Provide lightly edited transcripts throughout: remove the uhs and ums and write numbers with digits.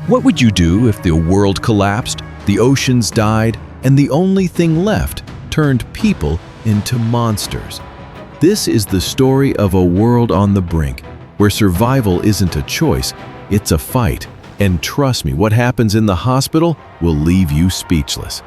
What would you do if the world collapsed, the oceans died, and the only thing left turned people into monsters? This is the story of a world on the brink, where survival isn't a choice, it's a fight. And trust me, what happens in the hospital will leave you speechless.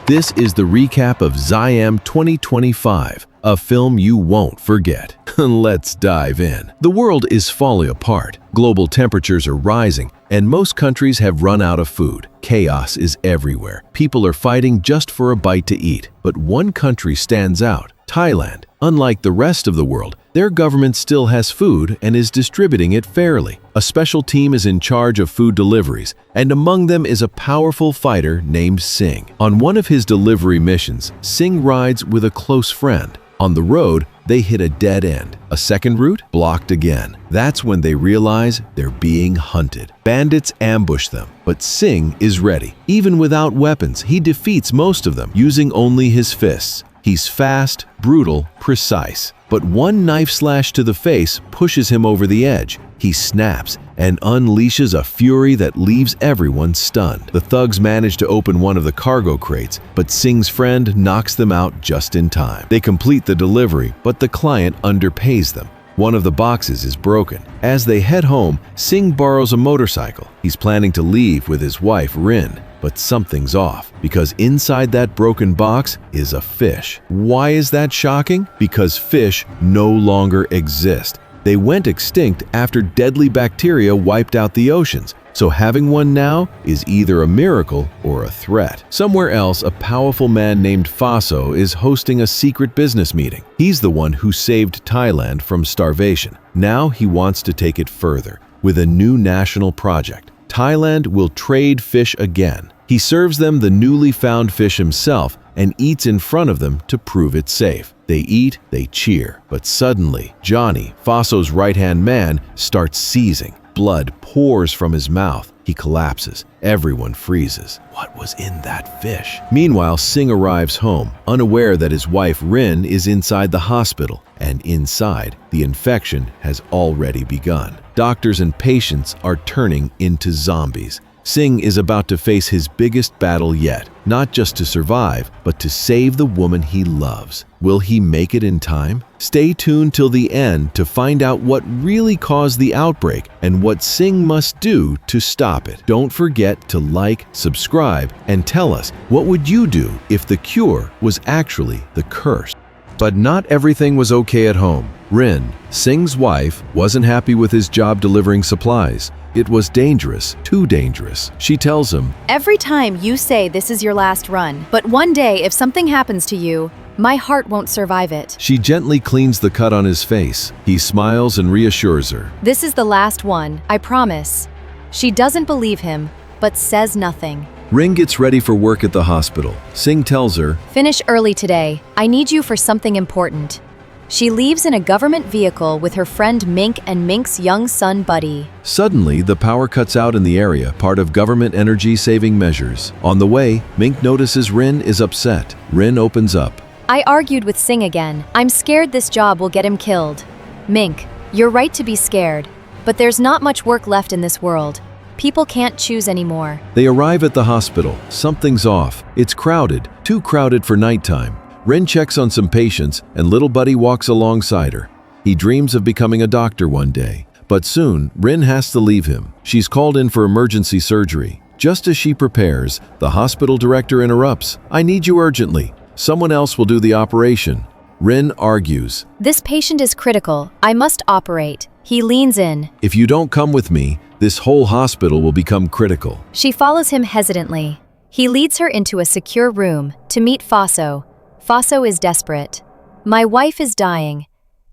This is the recap of Ziam 2025, a film you won't forget. Let's dive in. The world is falling apart. Global temperatures are rising, and most countries have run out of food. Chaos is everywhere. People are fighting just for a bite to eat. But one country stands out: Thailand. Unlike the rest of the world, their government still has food and is distributing it fairly. A special team is in charge of food deliveries, and among them is a powerful fighter named Singh. On one of his delivery missions, Singh rides with a close friend. On the road, they hit a dead end. A second route blocked again. That's when they realize they're being hunted. Bandits ambush them, but Singh is ready. Even without weapons, he defeats most of them using only his fists. He's fast, brutal, precise. But one knife slash to the face pushes him over the edge. He snaps and unleashes a fury that leaves everyone stunned. The thugs manage to open one of the cargo crates, but Singh's friend knocks them out just in time. They complete the delivery, but the client underpays them. One of the boxes is broken. As they head home, Singh borrows a motorcycle. He's planning to leave with his wife, Rin. But something's off, because inside that broken box is a fish. Why is that shocking? Because fish no longer exist. They went extinct after deadly bacteria wiped out the oceans. So having one now is either a miracle or a threat. Somewhere else, a powerful man named Faso is hosting a secret business meeting. He's the one who saved Thailand from starvation. Now he wants to take it further with a new national project. Thailand will trade fish again. He serves them the newly found fish himself and eats in front of them to prove it's safe. They eat, they cheer. But suddenly, Johnny, Faso's right-hand man, starts seizing. Blood pours from his mouth. He collapses. Everyone freezes. What was in that fish? Meanwhile, Singh arrives home, unaware that his wife Rin is inside the hospital. And inside, the infection has already begun. Doctors and patients are turning into zombies. Singh is about to face his biggest battle yet, not just to survive, but to save the woman he loves. Will he make it in time? Stay tuned till the end to find out what really caused the outbreak and what Singh must do to stop it. Don't forget to like, subscribe, and tell us, what would you do if the cure was actually the curse? But not everything was okay at home. Rin, Singh's wife, wasn't happy with his job delivering supplies. It was dangerous, too dangerous. She tells him, "Every time you say this is your last run, but one day if something happens to you, my heart won't survive it." She gently cleans the cut on his face. He smiles and reassures her. "This is the last one, I promise." She doesn't believe him, but says nothing. Rin gets ready for work at the hospital. Singh tells her, "Finish early today. I need you for something important." She leaves in a government vehicle with her friend Mink and Mink's young son Buddy. Suddenly, the power cuts out in the area, part of government energy-saving measures. On the way, Mink notices Rin is upset. Rin opens up. "I argued with Singh again. I'm scared this job will get him killed." "Mink, you're right to be scared, but there's not much work left in this world. People can't choose anymore." They arrive at the hospital. Something's off. It's crowded, too crowded for nighttime. Rin checks on some patients, and little Buddy walks alongside her. He dreams of becoming a doctor one day. But soon, Rin has to leave him. She's called in for emergency surgery. Just as she prepares, the hospital director interrupts. "I need you urgently. Someone else will do the operation." Rin argues. "This patient is critical. I must operate." He leans in. "If you don't come with me, this whole hospital will become critical." She follows him hesitantly. He leads her into a secure room to meet Faso. Faso is desperate. "My wife is dying,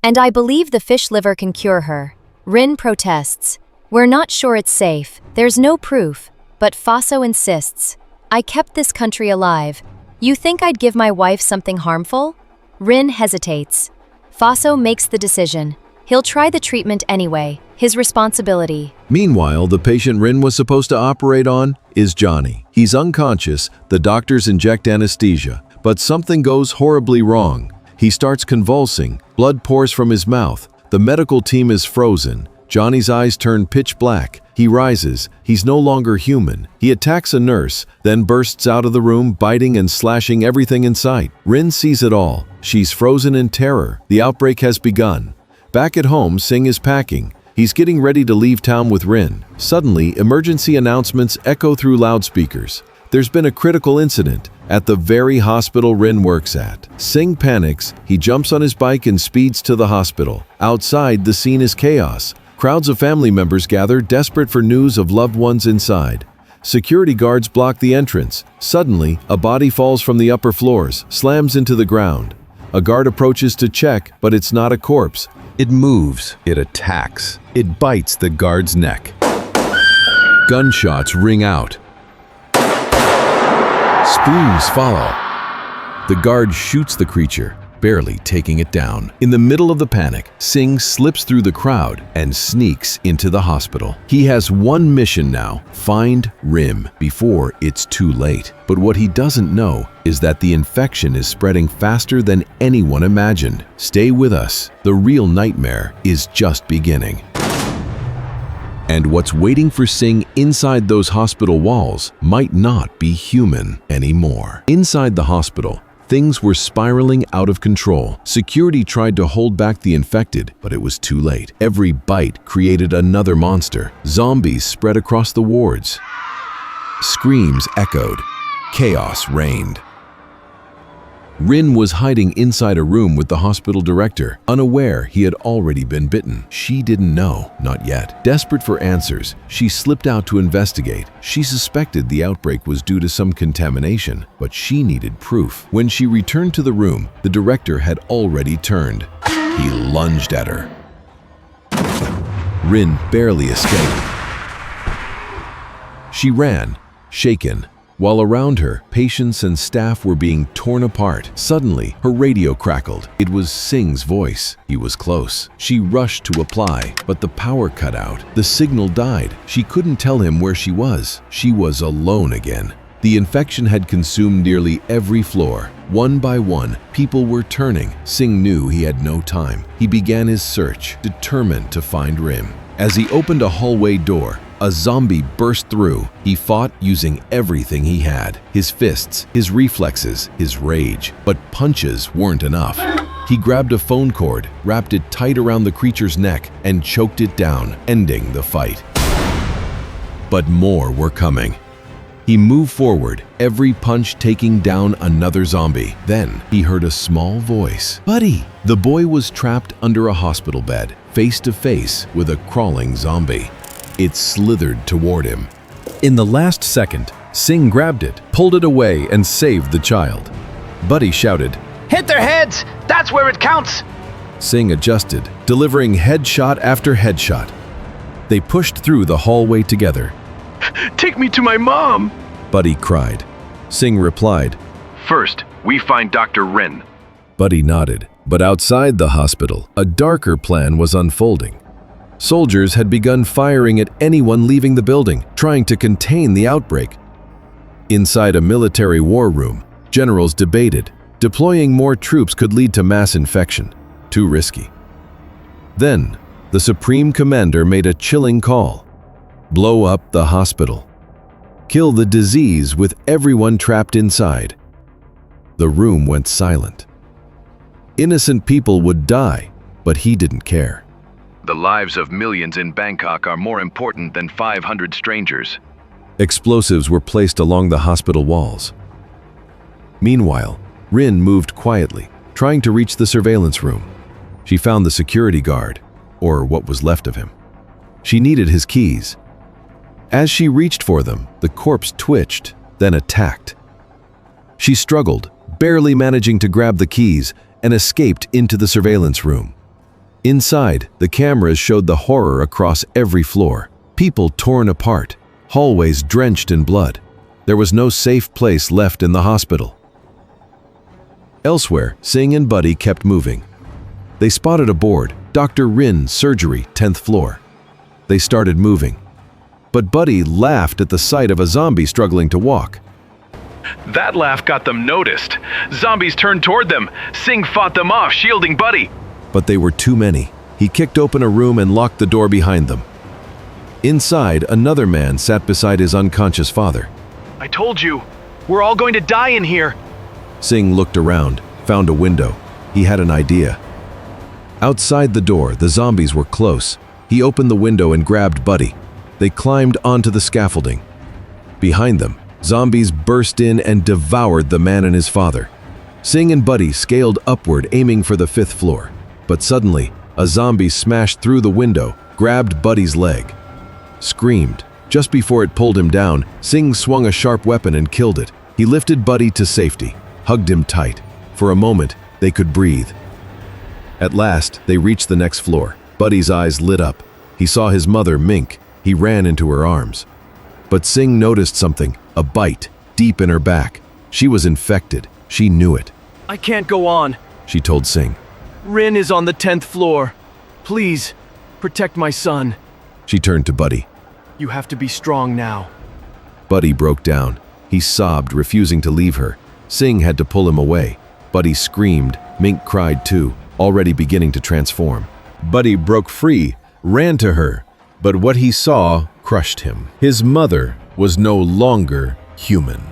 and I believe the fish liver can cure her." Rin protests. "We're not sure it's safe. There's no proof." But Faso insists. "I kept this country alive. You think I'd give my wife something harmful?" Rin hesitates. Faso makes the decision. He'll try the treatment anyway. His responsibility. Meanwhile, the patient Rin was supposed to operate on is Johnny. He's unconscious. The doctors inject anesthesia. But something goes horribly wrong. He starts convulsing. Blood pours from his mouth. The medical team is frozen. Johnny's eyes turn pitch black. He rises. He's no longer human. He attacks a nurse, then bursts out of the room, biting and slashing everything in sight. Rin sees it all. She's frozen in terror. The outbreak has begun. Back at home, Singh is packing. He's getting ready to leave town with Rin. Suddenly, emergency announcements echo through loudspeakers. There's been a critical incident at the very hospital Rin works at. Singh panics. He jumps on his bike and speeds to the hospital. Outside, the scene is chaos. Crowds of family members gather, desperate for news of loved ones inside. Security guards block the entrance. Suddenly, a body falls from the upper floors, slams into the ground. A guard approaches to check, but it's not a corpse. It moves. It attacks. It bites the guard's neck. Gunshots ring out. Screams follow. The guard shoots the creature, barely taking it down. In the middle of the panic, Singh slips through the crowd and sneaks into the hospital. He has one mission now: find Rim before it's too late. But what he doesn't know is that the infection is spreading faster than anyone imagined. Stay with us. The real nightmare is just beginning. And what's waiting for Singh inside those hospital walls might not be human anymore. Inside the hospital, things were spiraling out of control. Security tried to hold back the infected, but it was too late. Every bite created another monster. Zombies spread across the wards. Screams echoed. Chaos reigned. Rin was hiding inside a room with the hospital director, unaware he had already been bitten. She didn't know, not yet. Desperate for answers, she slipped out to investigate. She suspected the outbreak was due to some contamination, but she needed proof. When she returned to the room, the director had already turned. He lunged at her. Rin barely escaped. She ran, shaken, while around her, patients and staff were being torn apart. Suddenly, her radio crackled. It was Singh's voice. He was close. She rushed to apply, but the power cut out. The signal died. She couldn't tell him where she was. She was alone again. The infection had consumed nearly every floor. One by one, people were turning. Singh knew he had no time. He began his search, determined to find Rim. As he opened a hallway door, a zombie burst through. He fought using everything he had: his fists, his reflexes, his rage. But punches weren't enough. He grabbed a phone cord, wrapped it tight around the creature's neck, and choked it down, ending the fight. But more were coming. He moved forward, every punch taking down another zombie. Then he heard a small voice. "Buddy!" The boy was trapped under a hospital bed, face to face with a crawling zombie. It slithered toward him. In the last second, Singh grabbed it, pulled it away, and saved the child. Buddy shouted, "Hit their heads! That's where it counts!" Singh adjusted, delivering headshot after headshot. They pushed through the hallway together. "Take me to my mom!" Buddy cried. Singh replied, "First, we find Dr. Rin." Buddy nodded, but outside the hospital, a darker plan was unfolding. Soldiers had begun firing at anyone leaving the building, trying to contain the outbreak. Inside a military war room, generals debated. Deploying more troops could lead to mass infection. Too risky. Then, the Supreme Commander made a chilling call. Blow up the hospital. Kill the disease with everyone trapped inside. The room went silent. Innocent people would die, but he didn't care. "The lives of millions in Bangkok are more important than 500 strangers." Explosives were placed along the hospital walls. Meanwhile, Rin moved quietly, trying to reach the surveillance room. She found the security guard, or what was left of him. She needed his keys. As she reached for them, the corpse twitched, then attacked. She struggled, barely managing to grab the keys, and escaped into the surveillance room. Inside, the cameras showed the horror across every floor. People torn apart, hallways drenched in blood. There was no safe place left in the hospital. Elsewhere, Singh and Buddy kept moving. They spotted a board, Dr. Rin, surgery, 10th floor. They started moving. But Buddy laughed at the sight of a zombie struggling to walk. That laugh got them noticed. Zombies turned toward them. Singh fought them off, shielding Buddy. But they were too many. He kicked open a room and locked the door behind them. Inside, another man sat beside his unconscious father. I told you, we're all going to die in here. Singh looked around, found a window. He had an idea. Outside the door, the zombies were close. He opened the window and grabbed Buddy. They climbed onto the scaffolding. Behind them, zombies burst in and devoured the man and his father. Singh and Buddy scaled upward, aiming for the 5th floor. But suddenly, a zombie smashed through the window, grabbed Buddy's leg. Screamed. Just before it pulled him down, Singh swung a sharp weapon and killed it. He lifted Buddy to safety, hugged him tight. For a moment, they could breathe. At last, they reached the next floor. Buddy's eyes lit up. He saw his mother, Mink. He ran into her arms. But Singh noticed something, a bite, deep in her back. She was infected. She knew it. I can't go on. She told Singh. Rin is on the 10th floor. Please, protect my son. She turned to Buddy. You have to be strong now. Buddy broke down. He sobbed, refusing to leave her. Singh had to pull him away. Buddy screamed. Mink cried too, already beginning to transform. Buddy broke free, ran to her, but what he saw crushed him. His mother was no longer human.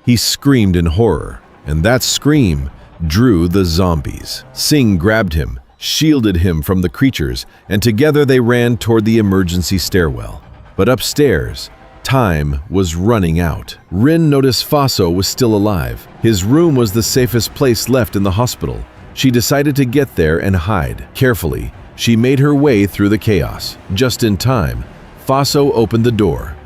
He screamed in horror, and that scream drew the zombies. Singh grabbed him, shielded him from the creatures, and together they ran toward the emergency stairwell. But upstairs, time was running out. Rin noticed Faso was still alive. His room was the safest place left in the hospital. She decided to get there and hide. Carefully, she made her way through the chaos. Just in time, Faso opened the door.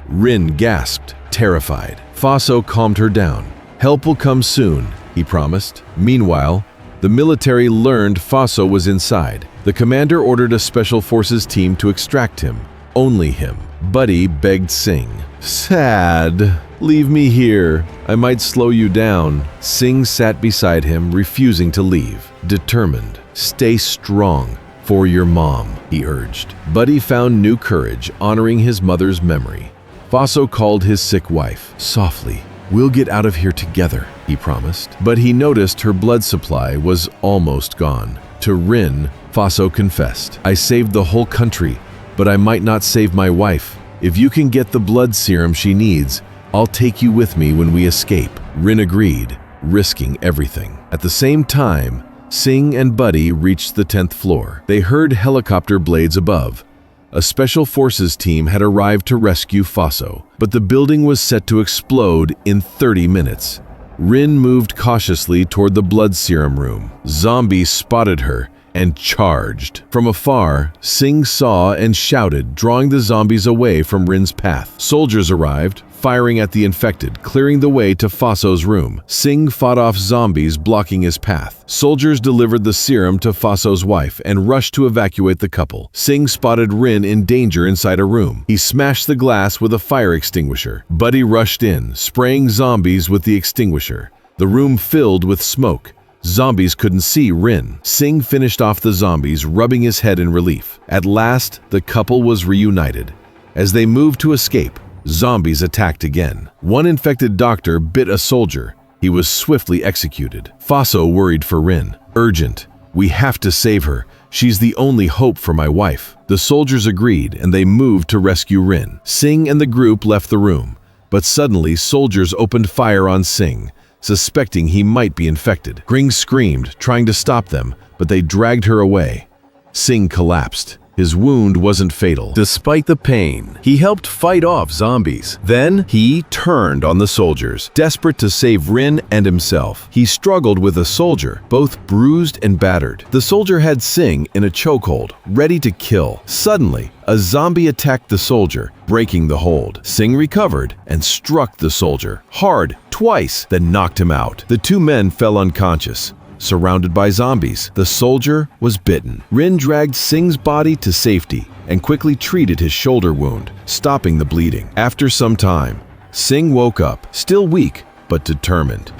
Rin gasped, terrified. Faso calmed her down. Help will come soon, he promised. Meanwhile, the military learned Faso was inside. The commander ordered a special forces team to extract him. Only him. Buddy begged Singh. Sad. Leave me here. I might slow you down. Singh sat beside him, refusing to leave. Determined. Stay strong. For your mom, he urged. Buddy found new courage, honoring his mother's memory. Faso called his sick wife. Softly. We'll get out of here together, he promised. But he noticed her blood supply was almost gone. To Rin, Faso confessed. I saved the whole country, but I might not save my wife. If you can get the blood serum she needs, I'll take you with me when we escape. Rin agreed, risking everything. At the same time, Singh and Buddy reached the 10th floor. They heard helicopter blades above. A special forces team had arrived to rescue Faso, but the building was set to explode in 30 minutes. Rin moved cautiously toward the blood serum room. Zombies spotted her and charged. From afar, Singh saw and shouted, drawing the zombies away from Rin's path. Soldiers arrived, firing at the infected, clearing the way to Faso's room. Singh fought off zombies blocking his path. Soldiers delivered the serum to Faso's wife and rushed to evacuate the couple. Singh spotted Rin in danger inside a room. He smashed the glass with a fire extinguisher. Buddy rushed in, spraying zombies with the extinguisher. The room filled with smoke. Zombies couldn't see Rin. Singh finished off the zombies, rubbing his head in relief. At last, the couple was reunited. As they moved to escape, zombies attacked again. One infected doctor bit a soldier. He was swiftly executed. Faso worried for Rin. Urgent. We have to save her. She's the only hope for my wife. The soldiers agreed, and they moved to rescue Rin. Singh and the group left the room, but suddenly soldiers opened fire on Singh, suspecting he might be infected. Gring screamed, trying to stop them, but they dragged her away. Singh collapsed. His wound wasn't fatal. Despite the pain, he helped fight off zombies. Then he turned on the soldiers, desperate to save Rin and himself. He struggled with a soldier, both bruised and battered. The soldier had Singh in a chokehold, ready to kill. Suddenly, a zombie attacked the soldier, breaking the hold. Singh recovered and struck the soldier hard, twice, then knocked him out. The two men fell unconscious. Surrounded by zombies, the soldier was bitten. Rin dragged Singh's body to safety and quickly treated his shoulder wound, stopping the bleeding. After some time, Singh woke up, still weak but determined.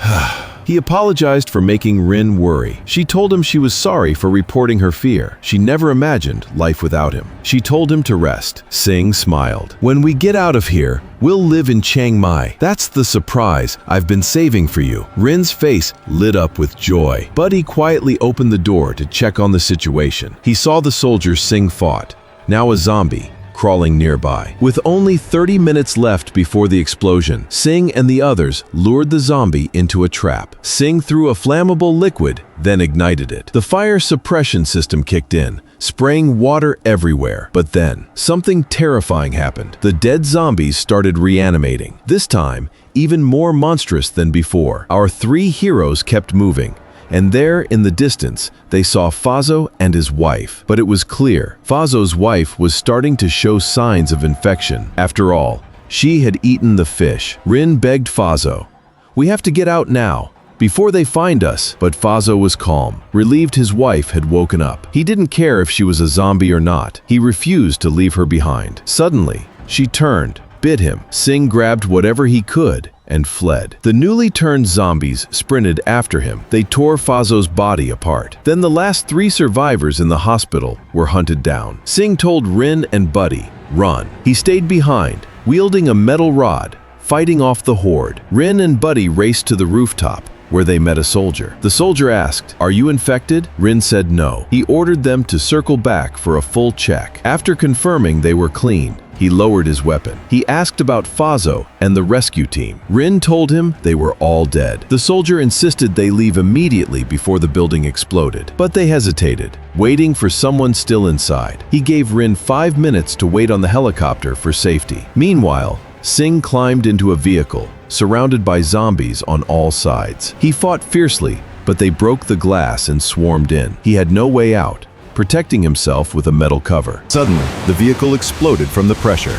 He apologized for making Rin worry. She told him she was sorry for reporting her fear. She never imagined life without him. She told him to rest. Sing smiled. When we get out of here, we'll live in Chiang Mai. That's the surprise I've been saving for you. Rin's face lit up with joy. Buddy quietly opened the door to check on the situation. He saw the soldiers Sing fought, now a zombie, crawling nearby. With only 30 minutes left before the explosion, Sing and the others lured the zombie into a trap. Sing threw a flammable liquid, then ignited it. The fire suppression system kicked in, spraying water everywhere. But then, something terrifying happened. The dead zombies started reanimating. This time, even more monstrous than before. Our three heroes kept moving, and there in the distance, they saw Fazo and his wife. But it was clear, Fazo's wife was starting to show signs of infection. After all, she had eaten the fish. Rin begged Fazo, "We have to get out now, before they find us." But Fazo was calm, relieved his wife had woken up. He didn't care if she was a zombie or not. He refused to leave her behind. Suddenly, she turned, bit him. Sing grabbed whatever he could and fled. The newly turned zombies sprinted after him. They tore Fazo's body apart. Then the last three survivors in the hospital were hunted down. Sing told Rin and Buddy, "Run." He stayed behind, wielding a metal rod, fighting off the horde. Rin and Buddy raced to the rooftop, where they met a soldier. The soldier asked, "Are you infected?" Rin said no. He ordered them to circle back for a full check. After confirming they were clean, he lowered his weapon. He asked about Fazo and the rescue team. Rin told him they were all dead. The soldier insisted they leave immediately before the building exploded, but they hesitated, waiting for someone still inside. He gave Rin 5 minutes to wait on the helicopter for safety. Meanwhile, Sing climbed into a vehicle, surrounded by zombies on all sides. He fought fiercely, but they broke the glass and swarmed in. He had no way out, protecting himself with a metal cover. Suddenly, the vehicle exploded from the pressure.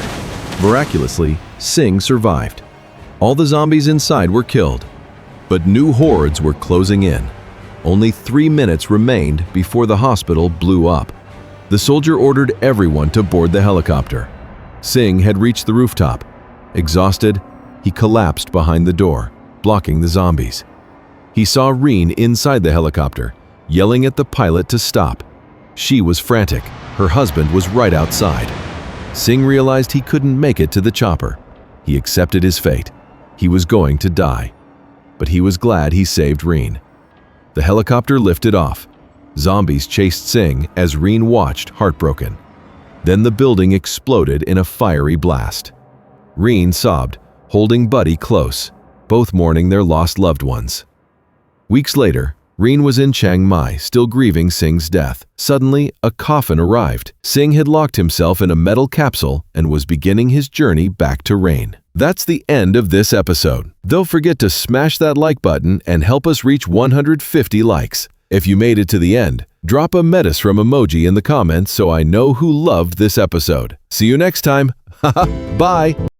Miraculously, Sing survived. All the zombies inside were killed, but new hordes were closing in. Only 3 minutes remained before the hospital blew up. The soldier ordered everyone to board the helicopter. Sing had reached the rooftop. Exhausted, he collapsed behind the door, blocking the zombies. He saw Rin inside the helicopter, yelling at the pilot to stop. She was frantic. Her husband was right outside. Sing realized he couldn't make it to the chopper. He accepted his fate. He was going to die. But he was glad he saved Rin. The helicopter lifted off. Zombies chased Sing as Rin watched, heartbroken. Then the building exploded in a fiery blast. Rin sobbed, holding Buddy close, both mourning their lost loved ones. Weeks later, Rin was in Chiang Mai, still grieving Sing's death. Suddenly, a coffin arrived. Sing had locked himself in a metal capsule and was beginning his journey back to Rain. That's the end of this episode. Don't forget to smash that like button and help us reach 150 likes. If you made it to the end, drop a Metis from emoji in the comments so I know who loved this episode. See you next time. Bye!